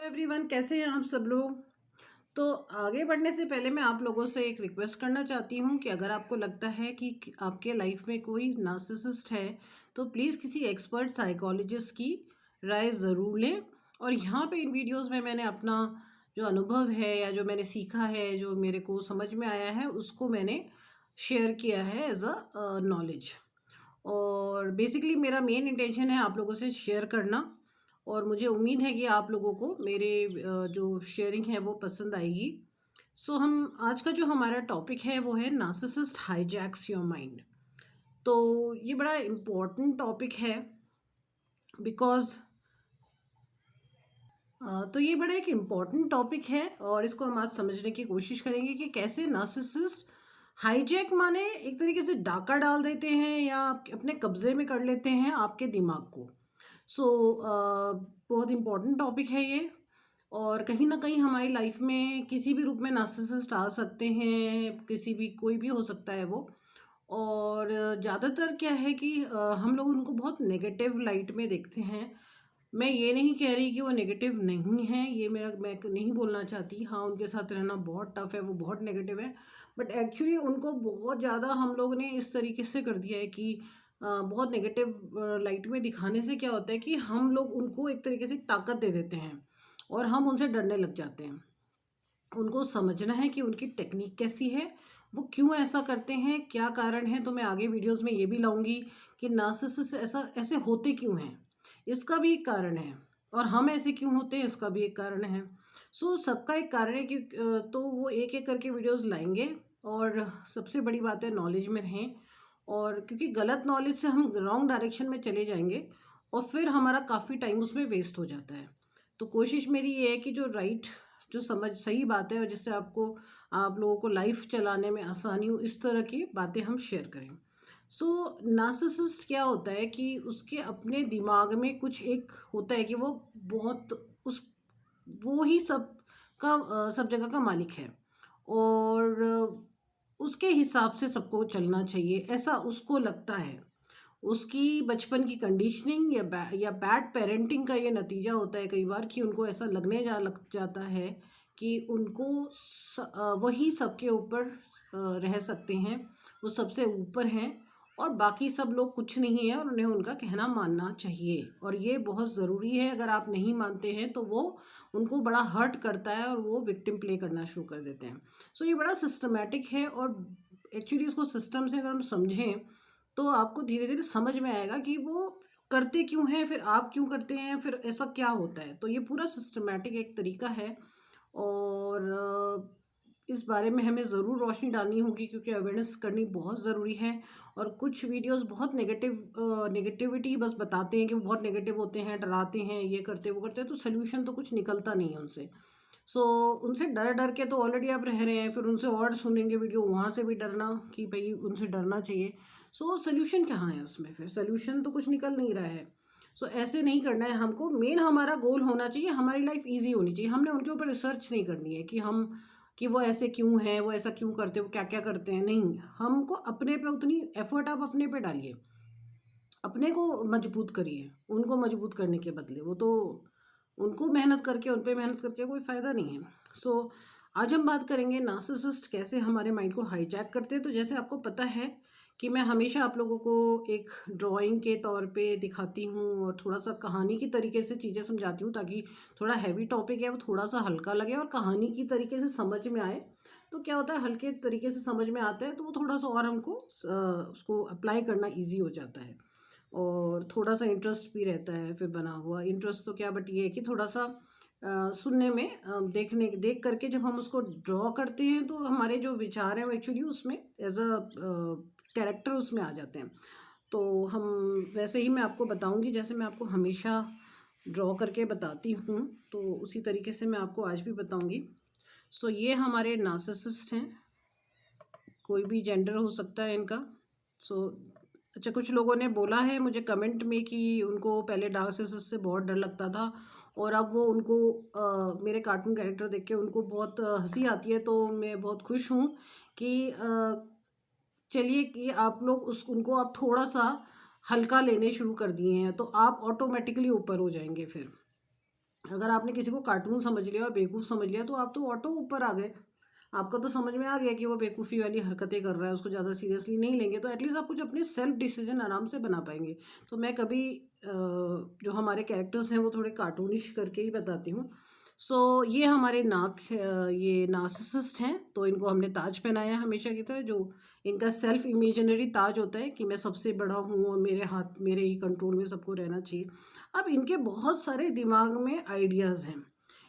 Everyone, कैसे हैं आप सब लोग। तो आगे बढ़ने से पहले मैं आप लोगों से एक रिक्वेस्ट करना चाहती हूँ कि अगर आपको लगता है कि आपके लाइफ में कोई नार्सिसिस्ट है तो प्लीज़ किसी एक्सपर्ट साइकोलॉजिस्ट की राय ज़रूर लें। और यहाँ पे इन वीडियोस में मैंने अपना जो अनुभव है या जो मैंने सीखा है, जो मेरे को समझ में आया है, उसको मैंने शेयर किया है एज अ नॉलेज। और बेसिकली मेरा मेन इंटेंशन है आप लोगों से शेयर करना। और मुझे उम्मीद है कि आप लोगों को मेरे जो शेयरिंग है वो पसंद आएगी। सो हम आज का जो हमारा टॉपिक है वो है नार्सिसिस्ट हाईजैक्स योर माइंड। तो ये बड़ा इम्पोर्टेंट टॉपिक है बिकॉज तो ये बड़ा एक इम्पॉर्टेंट टॉपिक है और इसको हम आज समझने की कोशिश करेंगे कि कैसे नार्सिसिस्ट हाईजैक माने एक तरीके से डाका डाल देते हैं या अपने कब्जे में कर लेते हैं आपके दिमाग को। सो बहुत इम्पॉर्टेंट टॉपिक है ये। और कहीं ना कहीं हमारी लाइफ में किसी भी रूप में नार्सिसिस्ट आ सकते हैं, किसी भी कोई भी हो सकता है वो। और ज़्यादातर क्या है कि हम लोग उनको बहुत नेगेटिव लाइट में देखते हैं। मैं ये नहीं कह रही कि वो नेगेटिव नहीं है, ये मैं नहीं बोलना चाहती। हाँ, उनके साथ रहना बहुत टफ है, वो बहुत नेगेटिव है। बट एक्चुअली उनको बहुत ज़्यादा हम लोग ने इस तरीके से कर दिया है कि बहुत नेगेटिव लाइट में दिखाने से क्या होता है कि हम लोग उनको एक तरीके से ताकत दे देते हैं और हम उनसे डरने लग जाते हैं। उनको समझना है कि उनकी टेक्निक कैसी है, वो क्यों ऐसा करते हैं, क्या कारण है। तो मैं आगे वीडियोस में ये भी लाऊंगी कि नार्सिसिस्ट ऐसा ऐसे होते क्यों हैं, इसका भी एक कारण है। और हम ऐसे क्यों होते हैं, इसका भी एक कारण है। सो सबका एक कारण है कि तो वो एक एक करके वीडियोस लाएंगे। और सबसे बड़ी बात है नॉलेज में रहें। और क्योंकि गलत नॉलेज से हम रॉन्ग डायरेक्शन में चले जाएंगे और फिर हमारा काफ़ी टाइम उसमें वेस्ट हो जाता है। तो कोशिश मेरी ये है कि जो राइट, जो समझ सही बात है और जिससे आपको, आप लोगों को लाइफ चलाने में आसानी हो, इस तरह की बातें हम शेयर करें। सो नार्सिसिस्ट क्या होता है कि उसके अपने दिमाग में कुछ एक होता है कि वो बहुत उस वो ही सब जगह का मालिक है। और उसके हिसाब से सबको चलना चाहिए, ऐसा उसको लगता है। उसकी बचपन की कंडीशनिंग या बैड पेरेंटिंग का ये नतीजा होता है कई बार कि उनको ऐसा लग जाता है कि उनको वही सबके ऊपर रह सकते हैं, वो सबसे ऊपर हैं और बाकी सब लोग कुछ नहीं है और उन्हें उनका कहना मानना चाहिए। और ये बहुत ज़रूरी है, अगर आप नहीं मानते हैं तो वो उनको बड़ा हर्ट करता है और वो विक्टिम प्ले करना शुरू कर देते हैं। सो ये बड़ा सिस्टमेटिक है। और एक्चुअली इसको सिस्टम से अगर हम समझें तो आपको धीरे धीरे समझ में आएगा कि वो करते क्यों हैं, फिर आप क्यों करते हैं, फिर ऐसा क्या होता है। तो ये पूरा सिस्टमेटिक एक तरीका है। और इस बारे में हमें ज़रूर रोशनी डालनी होगी क्योंकि अवेयरनेस करनी बहुत ज़रूरी है। और कुछ वीडियोस बहुत नेगेटिविटी बस बताते हैं कि वो बहुत नेगेटिव होते हैं, डराते हैं, ये करते वो करते हैं, तो सोल्यूशन तो कुछ निकलता नहीं है उनसे। सो उनसे डर डर के तो ऑलरेडी आप रह रहे हैं, फिर उनसे और सुनेंगे वीडियो, वहाँ से भी डरना कि भाई उनसे डरना चाहिए। सो सोल्यूशन कहाँ है उसमें, फिर सोल्यूशन तो कुछ निकल नहीं रहा है। सो ऐसे नहीं करना है हमको। मेन हमारा गोल होना चाहिए, हमारी लाइफ ईजी होनी चाहिए। हमने उनके ऊपर रिसर्च नहीं करनी है कि हम कि वो ऐसे क्यों हैं, वो ऐसा क्यों करते हैं, वो क्या क्या करते हैं। नहीं, हमको अपने पे उतनी एफर्ट आप अपने पे डालिए, अपने को मजबूत करिए। उनको मजबूत करने के बदले वो तो, उनको मेहनत करके, उन पे मेहनत करके कोई फ़ायदा नहीं है। सो आज हम बात करेंगे नार्सिसिस्ट कैसे हमारे माइंड को हाईजैक करते हैं। तो जैसे आपको पता है कि मैं हमेशा आप लोगों को एक ड्राइंग के तौर पे दिखाती हूँ और थोड़ा सा कहानी की तरीके से चीज़ें समझाती हूँ ताकि थोड़ा हैवी टॉपिक है वो थोड़ा सा हल्का लगे और कहानी की तरीके से समझ में आए। तो क्या होता है, हल्के तरीके से समझ में आता है तो वो थोड़ा सा और हमको उसको अप्लाई करना ईजी हो जाता है। और थोड़ा सा इंटरेस्ट भी रहता है, फिर बना हुआ इंटरेस्ट तो क्या, बट ये है कि थोड़ा सा सुनने में, देख करके जब हम उसको ड्रॉ करते हैं तो हमारे जो विचार हैं वो एक्चुअली उसमें एज अ कैरेक्टर उसमें आ जाते हैं। तो हम वैसे ही मैं आपको बताऊंगी जैसे मैं आपको हमेशा ड्रॉ करके बताती हूँ, तो उसी तरीके से मैं आपको आज भी बताऊंगी। सो ये हमारे नार्सिसिस्ट हैं, कोई भी जेंडर हो सकता है इनका। सो अच्छा, कुछ लोगों ने बोला है मुझे कमेंट में कि उनको पहले डार्क सर्कल्स से बहुत डर लगता था और अब वो उनको मेरे कार्टून कैरेक्टर देख के उनको बहुत हंसी आती है। तो मैं बहुत खुश हूँ कि चलिए कि आप लोग उस उनको आप थोड़ा सा हल्का लेने शुरू कर दिए हैं तो आप ऑटोमेटिकली ऊपर हो जाएंगे फिर। अगर आपने किसी को कार्टून समझ लिया और बेवकूफ़ समझ लिया तो आप तो ऑटो ऊपर आ गए। आपको तो समझ में आ गया कि वो बेवकूफ़ी वाली हरकतें कर रहा है, उसको ज़्यादा सीरियसली नहीं लेंगे, तो एटलीस्ट आप कुछ अपने सेल्फ डिसीजन आराम से बना पाएंगे। तो मैं कभी जो हमारे कैरेक्टर्स हैं वो थोड़े कार्टूनिश करके ही बताती हूँ। सो ये हमारे ये नार्सिसिस्ट हैं, तो इनको हमने ताज पहनाया हमेशा की तरह, जो इनका सेल्फ इमेजिनरी ताज होता है कि मैं सबसे बड़ा हूँ और मेरे हाथ मेरे ही कंट्रोल में सबको रहना चाहिए। अब इनके बहुत सारे दिमाग में आइडियाज़ हैं।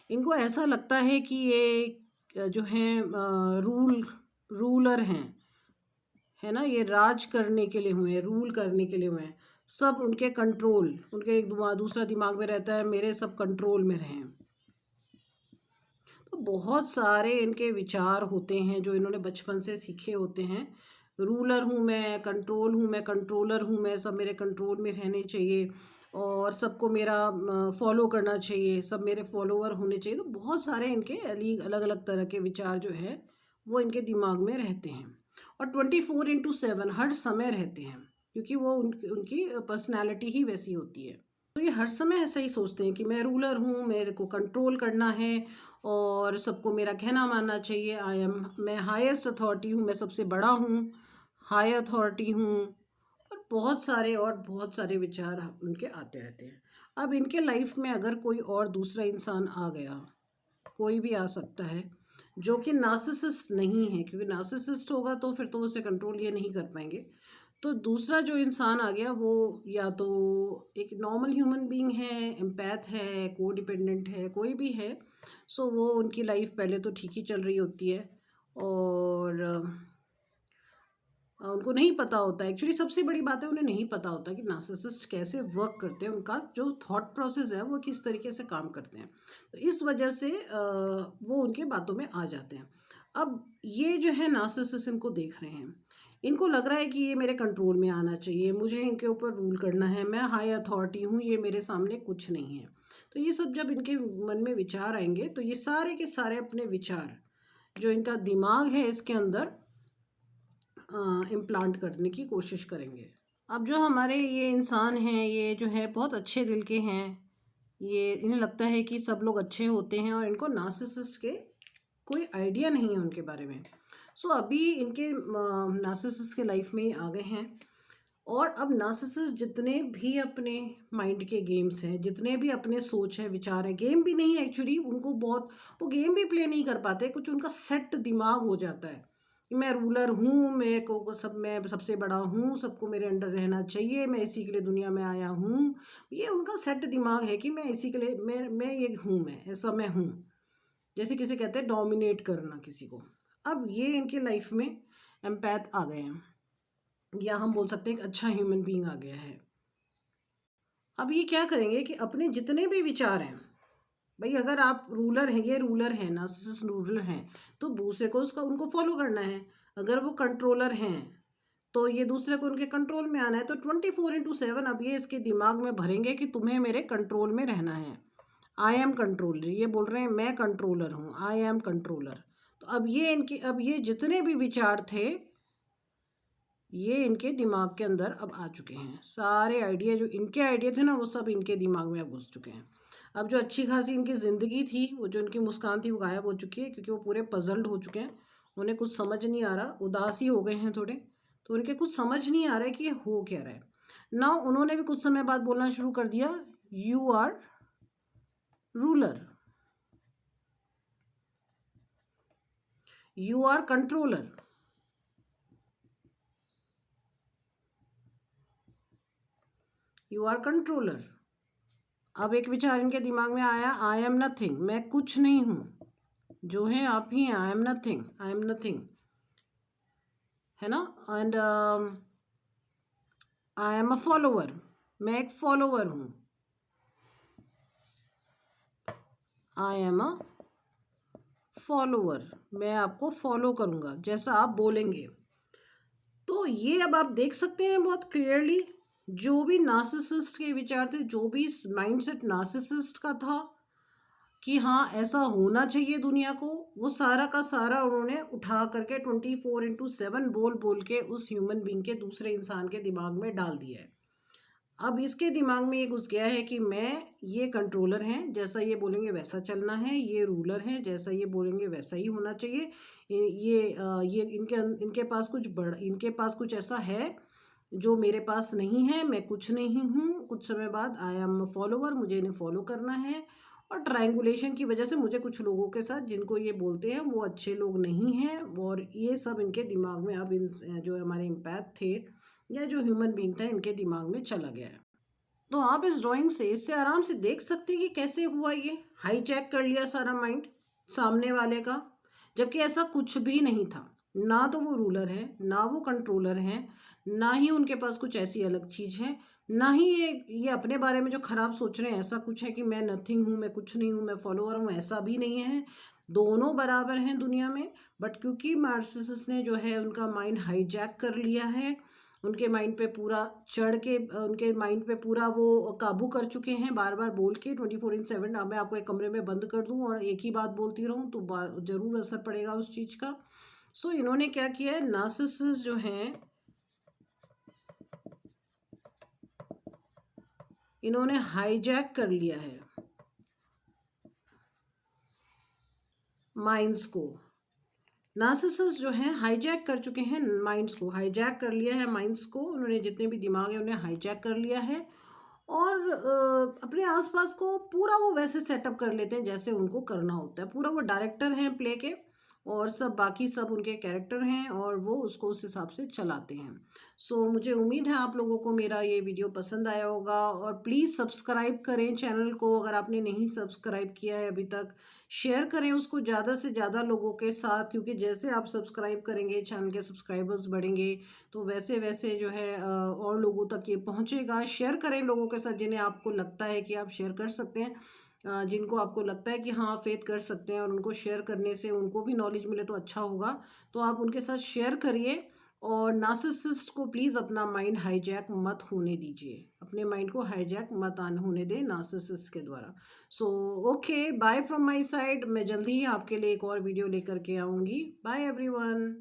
इनको ऐसा लगता है कि ये जो हैं रूलर हैं, है ना, ये राज करने के लिए हुए हैं, रूल करने के लिए हुए हैं। सब उनके कंट्रोल, उनके एक दूसरा दिमाग में रहता है, मेरे सब कंट्रोल में रहें। तो बहुत सारे इनके विचार होते हैं जो इन्होंने बचपन से सीखे होते हैं। रूलर हूँ मैं, कंट्रोल हूँ मैं, कंट्रोलर हूँ मैं, सब मेरे कंट्रोल में रहने चाहिए और सबको मेरा फॉलो करना चाहिए, सब मेरे फॉलोअर होने चाहिए। तो बहुत सारे इनके अलग अलग तरह के विचार जो है वो इनके दिमाग में रहते हैं और 24/7 हर समय रहते हैं, क्योंकि वो उनकी पर्सनैलिटी ही वैसी होती है। तो ये हर समय ऐसा ही सोचते हैं कि मैं रूलर हूँ, मेरे को कंट्रोल करना है और सबको मेरा कहना मानना चाहिए। मैं हाईएस्ट अथॉरिटी हूँ, मैं सबसे बड़ा हूँ, हाई अथॉरिटी हूँ। और बहुत सारे विचार उनके आते रहते हैं। अब इनके लाइफ में अगर कोई और दूसरा इंसान आ गया, कोई भी आ सकता है जो कि नार्सिसिस्ट नहीं है, क्योंकि नार्सिसिस्ट होगा तो फिर तो उसे कंट्रोल ये नहीं कर पाएंगे। तो दूसरा जो इंसान आ गया वो या तो एक नॉर्मल ह्यूमन बीइंग है, एम्पैथ है, को डिपेंडेंट है, कोई भी है। सो वो उनकी लाइफ पहले तो ठीक ही चल रही होती है और उनको नहीं पता होता है। एक्चुअली सबसे बड़ी बात है, उन्हें नहीं पता होता कि नार्सिसिस्ट कैसे वर्क करते हैं, उनका जो थॉट प्रोसेस है वो किस तरीके से काम करते हैं। तो इस वजह से वो उनके बातों में आ जाते हैं। अब ये जो है नार्सिसिस्ट इनको देख रहे हैं, इनको लग रहा है कि ये मेरे कंट्रोल में आना चाहिए, मुझे इनके ऊपर रूल करना है, मैं हाई अथॉरिटी हूँ, ये मेरे सामने कुछ नहीं है। तो ये सब जब इनके मन में विचार आएंगे तो ये सारे के सारे अपने विचार जो इनका दिमाग है इसके अंदर इम्प्लांट करने की कोशिश करेंगे। अब जो हमारे ये इंसान हैं, ये जो है बहुत अच्छे दिल के हैं। ये इन्हें लगता है कि सब लोग अच्छे होते हैं और इनको नार्सिसिस्ट के कोई आइडिया नहीं है उनके बारे में। सो अभी इनके नार्सिसिस्ट के लाइफ में ही आ गए हैं और अब नार्सिसिस्ट जितने भी अपने माइंड के गेम्स हैं, जितने भी अपने सोच है, विचार है, गेम भी नहीं एक्चुअली, उनको बहुत वो गेम भी प्ले नहीं कर पाते, कुछ उनका सेट दिमाग हो जाता है कि मैं रूलर हूँ, मैं सबसे बड़ा हूँ, सबको मेरे अंडर रहना चाहिए, मैं इसी के लिए दुनिया में आया हूँ। ये उनका सेट दिमाग है कि मैं इसी के लिए मैं ये हूँ, मैं ऐसा मैं हूँ। जैसे किसे कहते हैं डोमिनेट करना किसी को। अब ये इनकी लाइफ में एम्पैथ आ गए हैं, या हम बोल सकते हैं एक अच्छा ह्यूमन बीइंग आ गया है। अब ये क्या करेंगे कि अपने जितने भी विचार हैं, भाई अगर आप रूलर हैं, ये रूलर हैं, नार्सिसिस्ट रूलर हैं, तो दूसरे को उसका उनको फॉलो करना है। अगर वो कंट्रोलर हैं तो ये दूसरे को उनके कंट्रोल में आना है। तो 24/7 अब ये इसके दिमाग में भरेंगे कि तुम्हें मेरे कंट्रोल में रहना है। आई एम कंट्रोलर, ये बोल रहे हैं मैं कंट्रोलर हूँ, आई एम कंट्रोलर। तो अब ये जितने भी विचार थे ये इनके दिमाग के अंदर अब आ चुके हैं। सारे आइडिया जो इनके आइडिया थे ना वो सब इनके दिमाग में अब घुस चुके हैं। अब जो अच्छी खासी इनकी ज़िंदगी थी, वो जो इनकी मुस्कान थी, वो गायब हो चुकी है, क्योंकि वो पूरे पजल्ड हो चुके हैं। उन्हें कुछ समझ नहीं आ रहा, उदास ही हो गए हैं थोड़े। तो उनके कुछ समझ नहीं आ रहा है कि ये हो क्या रहा है ना। उन्होंने भी कुछ समय बाद बोलना शुरू कर दिया, you are ruler, you are controller, you are controller. अब एक विचार इनके दिमाग में आया, आई एम नथिंग, मैं कुछ नहीं हूँ, जो है आप ही हैं, I am nothing, I am nothing, है ना। And I am a follower, मैं एक फॉलोअर हूँ, आई एम अ फॉलोअर, मैं आपको फॉलो करूँगा जैसा आप बोलेंगे। तो ये अब आप देख सकते हैं बहुत क्लियरली, जो भी नार्सिसिस्ट के विचार थे, जो भी माइंडसेट नार्सिसिस्ट का था कि हाँ ऐसा होना चाहिए दुनिया को, वो सारा का सारा उन्होंने उठा करके 24/7 बोल बोल के उस ह्यूमन बीइंग के दूसरे इंसान के दिमाग में डाल दिया है। अब इसके दिमाग में ये घुस गया है कि मैं ये कंट्रोलर हैं, जैसा ये बोलेंगे वैसा चलना है, ये रूलर हैं, जैसा ये बोलेंगे वैसा ही होना चाहिए। ये इनके पास इनके पास कुछ ऐसा है जो मेरे पास नहीं है, मैं कुछ नहीं हूँ। कुछ समय बाद आई एम फॉलोवर, मुझे इन्हें फॉलो करना है। और ट्रायंगुलेशन की वजह से मुझे कुछ लोगों के साथ, जिनको ये बोलते हैं वो अच्छे लोग नहीं हैं, और ये सब इनके दिमाग में अब इन जो हमारे एम्पैथ थे या जो ह्यूमन बीइंग था, इनके दिमाग में चला गया है। तो आप इस ड्राइंग से इससे आराम से देख सकते हैं कि कैसे हुआ, ये हाईजैक कर लिया सारा माइंड सामने वाले का, जबकि ऐसा कुछ भी नहीं था। ना तो वो रूलर है, ना वो कंट्रोलर हैं, ना ही उनके पास कुछ ऐसी अलग चीज़ है, ना ही ये अपने बारे में जो खराब सोच रहे हैं ऐसा कुछ है कि मैं नथिंग हूँ, मैं कुछ नहीं हूँ, मैं फॉलोअर हूँ, ऐसा भी नहीं है। दोनों बराबर हैं दुनिया में। बट क्योंकि नार्सिसिस्ट ने जो है उनका माइंड हाईजैक कर लिया है, उनके माइंड पे पूरा चढ़ के, उनके माइंड पे पूरा वो काबू कर चुके हैं, बार बार बोल के 24/7। अब मैं आपको एक कमरे में बंद कर दूं और एक ही बात बोलती रहूं तो जरूर असर पड़ेगा उस चीज़ का। सो इन्होंने क्या किया है, नार्सिसिस्ट जो हैं इन्होंने हाईजैक कर लिया है माइंड्स को। नार्सिसिस्ट जो हैं हाईजैक कर चुके हैं माइंड्स को, हाईजैक कर लिया है माइंड्स को, उन्होंने जितने भी दिमाग है उन्हें हाईजैक कर लिया है। और अपने आसपास को पूरा वो वैसे सेटअप कर लेते हैं जैसे उनको करना होता है। पूरा वो डायरेक्टर हैं प्ले के, और सब बाकी सब उनके कैरेक्टर हैं, और वो उसको उस हिसाब से चलाते हैं। सो मुझे उम्मीद है आप लोगों को मेरा ये वीडियो पसंद आया होगा, और प्लीज़ सब्सक्राइब करें चैनल को अगर आपने नहीं सब्सक्राइब किया है अभी तक। शेयर करें उसको ज़्यादा से ज़्यादा लोगों के साथ, क्योंकि जैसे आप सब्सक्राइब करेंगे चैनल के सब्सक्राइबर्स बढ़ेंगे, तो वैसे वैसे जो है और लोगों तक ये पहुंचेगा। शेयर करें लोगों के साथ जिन्हें आपको लगता है कि आप शेयर कर सकते हैं, जिनको आपको लगता है कि हाँ फेथ कर सकते हैं, और उनको शेयर करने से उनको भी नॉलेज मिले तो अच्छा होगा। तो आप उनके साथ शेयर करिए, और नार्सिसिस्ट को प्लीज़ अपना माइंड हाईजैक मत होने दीजिए, अपने माइंड को हाईजैक मत आन होने दें नार्सिसिस्ट के द्वारा। So okay, bye from my side. मैं जल्दी ही आपके लिए एक और वीडियो लेकर के आऊँगी। Bye everyone.